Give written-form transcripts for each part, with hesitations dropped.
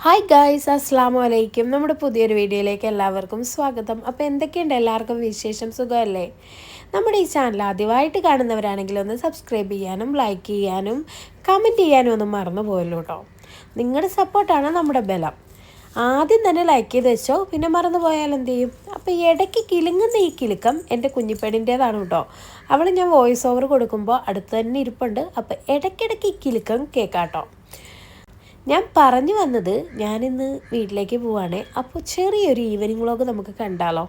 Hi guys, അസ്സാം വലൈക്കും. നമ്മുടെ പുതിയൊരു വീഡിയോയിലേക്ക് എല്ലാവർക്കും സ്വാഗതം. അപ്പോൾ എന്തൊക്കെയുണ്ട് എല്ലാവർക്കും വിശേഷം? സുഖമല്ലേ? നമ്മുടെ ഈ ചാനൽ ആദ്യമായിട്ട് കാണുന്നവരാണെങ്കിൽ ഒന്ന് സബ്സ്ക്രൈബ് ചെയ്യാനും ലൈക്ക് ചെയ്യാനും കമൻറ്റ് ചെയ്യാനും ഒന്നും മറന്നു പോയല്ലോ കേട്ടോ. നിങ്ങളുടെ സപ്പോർട്ടാണ് നമ്മുടെ ബലം. ആദ്യം തന്നെ ലൈക്ക് ചെയ്ത് വെച്ചോ, പിന്നെ മറന്നു പോയാൽ എന്ത് ചെയ്യും? അപ്പോൾ ഇടയ്ക്ക് കിലുങ്ങുന്ന ഈ കിലുക്കം എൻ്റെ കുഞ്ഞിപ്പെണ്ണിൻ്റേതാണ് കേട്ടോ. അവൾ ഞാൻ വോയിസ് ഓവർ കൊടുക്കുമ്പോൾ അടുത്ത് തന്നെ ഇരിപ്പുണ്ട്. അപ്പോൾ ഇടയ്ക്കിടയ്ക്ക് ഈ കിലുക്കം കേൾക്കാട്ടോ. ഞാൻ പറഞ്ഞു വന്നത്, ഞാനിന്ന് വീട്ടിലേക്ക് പോവാണേ. അപ്പോൾ ചെറിയൊരു ഈവനിങ് വ്ളോഗ് നമുക്ക് കണ്ടാലോ?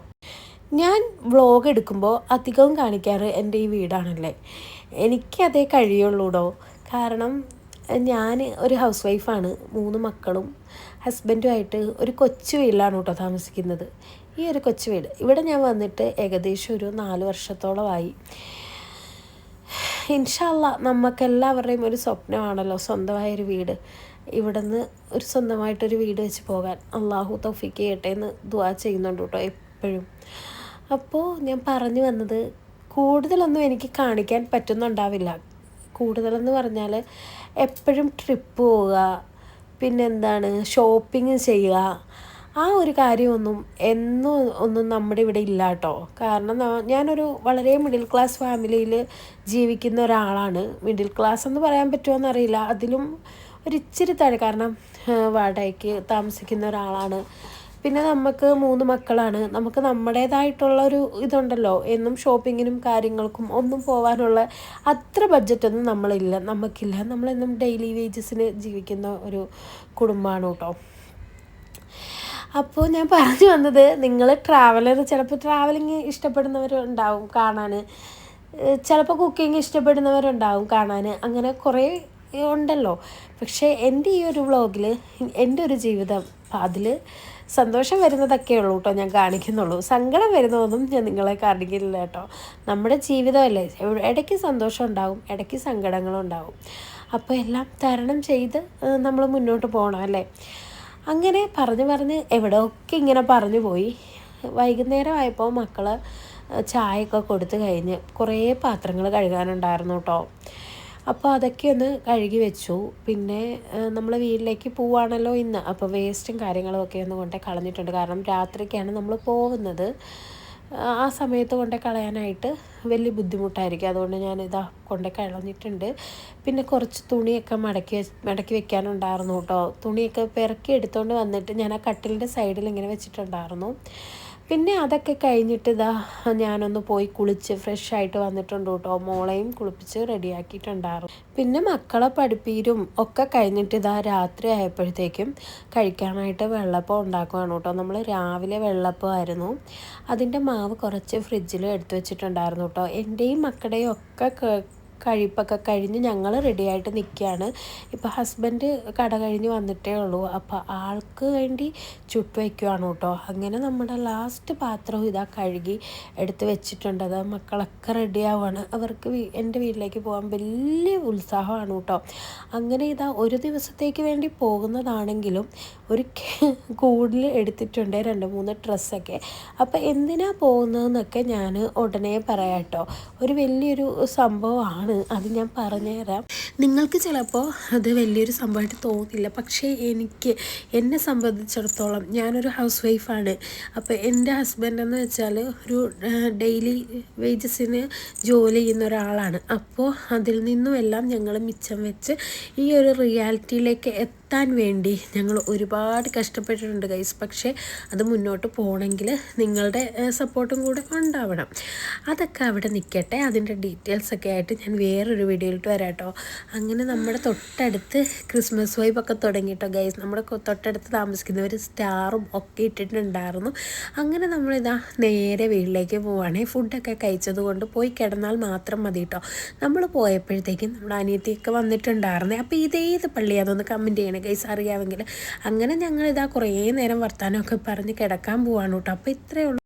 ഞാൻ വ്ളോഗ് എടുക്കുമ്പോൾ അധികവും കാണിക്കാറ് എൻ്റെ ഈ വീടാണല്ലേ. എനിക്കതേ കഴിയുള്ളൂടോ. കാരണം ഞാൻ ഒരു ഹൗസ് വൈഫാണ്. 3 മക്കളും ഹസ്ബൻഡുമായിട്ട് ഒരു കൊച്ചു വീട്ടിലാണ് കേട്ടോ താമസിക്കുന്നത്. ഈ ഒരു കൊച്ചു വീട് ഇവിടെ ഞാൻ വന്നിട്ട് ഏകദേശം ഒരു 4 വർഷത്തോളമായി. ഇൻഷാ അല്ലാ നമുക്കെല്ലാവരുടെയും ഒരു സ്വപ്നമാണല്ലോ സ്വന്തമായൊരു വീട്. ഇവിടെ നിന്ന് ഒരു സ്വന്തമായിട്ടൊരു വീട് വെച്ച് പോകാൻ അള്ളാഹു തൗഫീക്ക് ചെയ്യട്ടെ എന്ന് ദുആ ചെയ്യുന്നുണ്ട് കേട്ടോ എപ്പോഴും. അപ്പോൾ ഞാൻ പറഞ്ഞു വന്നത്, കൂടുതലൊന്നും എനിക്ക് കാണിക്കാൻ പറ്റുന്നുണ്ടാവില്ല. കൂടുതലെന്ന് പറഞ്ഞാൽ എപ്പോഴും ട്രിപ്പ് പോവുക, പിന്നെന്താണ് ഷോപ്പിംഗ് ചെയ്യുക, ആ ഒരു കാര്യമൊന്നും ഒന്നും നമ്മുടെ ഇവിടെ ഇല്ല കേട്ടോ. കാരണം ഞാനൊരു വളരെ മിഡിൽ ക്ലാസ് ഫാമിലിയിൽ ജീവിക്കുന്ന ഒരാളാണ്. മിഡിൽ ക്ലാസ് എന്ന് പറയാൻ പറ്റുമോ എന്നറിയില്ല, അതിലും ഒരിച്ചിരി താഴെ. കാരണം വാടകയ്ക്ക് താമസിക്കുന്ന ഒരാളാണ്. പിന്നെ നമുക്ക് 3 മക്കളാണ്. നമുക്ക് നമ്മുടേതായിട്ടുള്ളൊരു ഇതുണ്ടല്ലോ, എന്നും ഷോപ്പിങ്ങിനും കാര്യങ്ങൾക്കും ഒന്നും പോകാനുള്ള അത്ര ബഡ്ജറ്റൊന്നും നമുക്കില്ല. നമ്മളെന്നും ഡെയിലി വേജസിന് ജീവിക്കുന്ന ഒരു കുടുംബമാണ് കേട്ടോ. അപ്പോൾ ഞാൻ പറഞ്ഞു വന്നത്, നിങ്ങൾ ചിലപ്പോൾ ട്രാവലിങ് ഇഷ്ടപ്പെടുന്നവരുണ്ടാവും കാണാൻ, ചിലപ്പോൾ കുക്കിംഗ് ഇഷ്ടപ്പെടുന്നവരുണ്ടാവും കാണാൻ, അങ്ങനെ കുറേ ഉണ്ടല്ലോ. പക്ഷേ എൻ്റെ ഈ ഒരു വ്ളോഗിൽ എൻ്റെ ഒരു ജീവിതം, അതിൽ സന്തോഷം വരുന്നതൊക്കെ ഉള്ളൂ കേട്ടോ ഞാൻ കാണിക്കുന്നുള്ളൂ. സങ്കടം വരുന്നതൊന്നും ഞാൻ നിങ്ങളെ കാണിക്കില്ല കേട്ടോ. നമ്മുടെ ജീവിതമല്ലേ, ഇടയ്ക്ക് സന്തോഷം ഉണ്ടാവും, ഇടയ്ക്ക് സങ്കടങ്ങളും ഉണ്ടാവും. അപ്പോൾ എല്ലാം തരണം ചെയ്ത് നമ്മൾ മുന്നോട്ട് പോകണം അല്ലേ. അങ്ങനെ പറഞ്ഞ് എവിടെയൊക്കെ ഇങ്ങനെ പറഞ്ഞു പോയി. വൈകുന്നേരം ആയപ്പോൾ മക്കൾ ചായയൊക്കെ കൊടുത്ത് കഴിഞ്ഞ് കുറേ പാത്രങ്ങൾ കഴുകാനുണ്ടായിരുന്നു കേട്ടോ. അപ്പോൾ അതൊക്കെ ഒന്ന് കഴുകി വെച്ചു. പിന്നെ നമ്മൾ വീട്ടിലേക്ക് പോവുകയാണല്ലോ ഇന്ന്. അപ്പോൾ വേസ്റ്റും കാര്യങ്ങളും ഒക്കെ ഒന്ന് കൊണ്ടേ കളഞ്ഞിട്ടുണ്ട്. കാരണം രാത്രിക്കാണ് നമ്മൾ പോകുന്നത്. ആ സമയത്ത് കൊണ്ടേ കളയാനായിട്ട് വലിയ ബുദ്ധിമുട്ടായിരിക്കും. അതുകൊണ്ട് ഞാനിതാ കൊണ്ടേ കളഞ്ഞിട്ടുണ്ട്. പിന്നെ കുറച്ച് തുണിയൊക്കെ മടക്കി വെക്കാനുണ്ടായിരുന്നു കേട്ടോ. തുണിയൊക്കെ പെറുക്കി എടുത്തുകൊണ്ട് വന്നിട്ട് ഞാൻ ആ കട്ടിലിൻ്റെ സൈഡിൽ ഇങ്ങനെ വെച്ചിട്ടുണ്ടായിരുന്നു. പിന്നെ അതൊക്കെ കഴിഞ്ഞിട്ട് ഞാനൊന്ന് പോയി കുളിച്ച് ഫ്രഷായിട്ട് വന്നിട്ടുണ്ട് കേട്ടോ. മോളെയും കുളിപ്പിച്ച് റെഡിയാക്കിയിട്ടുണ്ടായിരുന്നു. പിന്നെ മക്കളെ പഠിപ്പീരും ഒക്കെ കഴിഞ്ഞിട്ട് രാത്രി ആയപ്പോഴത്തേക്കും കഴിക്കാനായിട്ട് വെള്ളപ്പം ഉണ്ടാക്കുകയാണ് കേട്ടോ. നമ്മൾ രാവിലെ വെള്ളപ്പമായിരുന്നു. അതിൻ്റെ മാവ് കുറച്ച് ഫ്രിഡ്ജിൽ എടുത്തു വെച്ചിട്ടുണ്ടായിരുന്നു കേട്ടോ. എൻ്റെയും മക്കളുടെയും ഒക്കെ കഴിപ്പൊക്കെ കഴിഞ്ഞ് ഞങ്ങൾ റെഡിയായിട്ട് നിൽക്കുകയാണ്. ഇപ്പോൾ ഹസ്ബൻഡ് കട കഴിഞ്ഞ് വന്നിട്ടേ ഉള്ളൂ. അപ്പോൾ ആൾക്ക് വേണ്ടി ചുട്ട് വയ്ക്കുകയാണ് കേട്ടോ. അങ്ങനെ നമ്മുടെ ലാസ്റ്റ് പാത്രം കഴുകി എടുത്ത് വെച്ചിട്ടുണ്ട്. അത് മക്കളൊക്കെ റെഡിയാവുകയാണ്. അവർക്ക് എൻ്റെ വീട്ടിലേക്ക് പോകാൻ വലിയ ഉത്സാഹമാണ് കേട്ടോ. അങ്ങനെ ഒരു ദിവസത്തേക്ക് വേണ്ടി പോകുന്നതാണെങ്കിലും ഒരു കൂടുതൽ എടുത്തിട്ടുണ്ട് 2-3 ഡ്രസ്സൊക്കെ. അപ്പോൾ എന്തിനാ പോകുന്നതെന്നൊക്കെ ഞാൻ ഉടനെ പറയാം കേട്ടോ. ഒരു വലിയൊരു സംഭവമാണ്, അത് ഞാൻ പറഞ്ഞുതരാം. നിങ്ങൾക്ക് ചിലപ്പോൾ അത് വലിയൊരു സംഭവമായിട്ട് തോന്നില്ല. പക്ഷേ എന്നെ സംബന്ധിച്ചിടത്തോളം ഞാനൊരു ഹൗസ് വൈഫാണ്. അപ്പോൾ എൻ്റെ ഹസ്ബൻഡ് എന്ന് വെച്ചാൽ ഒരു ഡെയിലി വേജസിന് ജോലി ചെയ്യുന്ന ഒരാളാണ്. അപ്പോൾ അതിൽ നിന്നുമെല്ലാം ഞങ്ങൾ മിച്ചം വെച്ച് ഈ ഒരു റിയാലിറ്റിയിലേക്ക് എത്താൻ വേണ്ടി ഞങ്ങൾ ഒരുപാട് കഷ്ടപ്പെട്ടിട്ടുണ്ട് ഗൈസ്. പക്ഷേ അത് മുന്നോട്ട് പോകണമെങ്കിൽ നിങ്ങളുടെ സപ്പോർട്ടും കൂടെ ഉണ്ടാവണം. അതൊക്കെ അവിടെ നിൽക്കട്ടെ. അതിൻ്റെ ഡീറ്റെയിൽസൊക്കെ ആയിട്ട് ഞാൻ വേറൊരു വീഡിയോയിലിട്ട് വരാം കേട്ടോ. അങ്ങനെ നമ്മുടെ തൊട്ടടുത്ത് ക്രിസ്മസ് വൈബൊക്കെ തുടങ്ങിയിട്ടോ ഗൈസ്. നമ്മുടെ തൊട്ടടുത്ത് താമസിക്കുന്നവർ സ്റ്റാറും ഒക്കെ ഇട്ടിട്ടുണ്ടായിരുന്നു. അങ്ങനെ നേരെ വീട്ടിലേക്ക് പോവുകയാണെ. ഫുഡൊക്കെ കഴിച്ചത് കൊണ്ട് പോയി കിടന്നാൽ മാത്രം മതി കേട്ടോ. നമ്മൾ പോയപ്പോഴത്തേക്കും നമ്മുടെ അനിയത്തിയൊക്കെ വന്നിട്ടുണ്ടായിരുന്നേ. അപ്പോൾ ഇതേത് പള്ളിയാണെന്നൊന്ന് കമൻറ്റ് ചെയ്യണേ ഗൈസ് അറിയാമെങ്കിൽ. അങ്ങനെ ഞങ്ങൾ കുറേ നേരം വർത്താനമൊക്കെ പറഞ്ഞ് കിടക്കാൻ പോവാണ് കേട്ടോ. അപ്പോൾ ഇത്രയേ ഉള്ളൂ.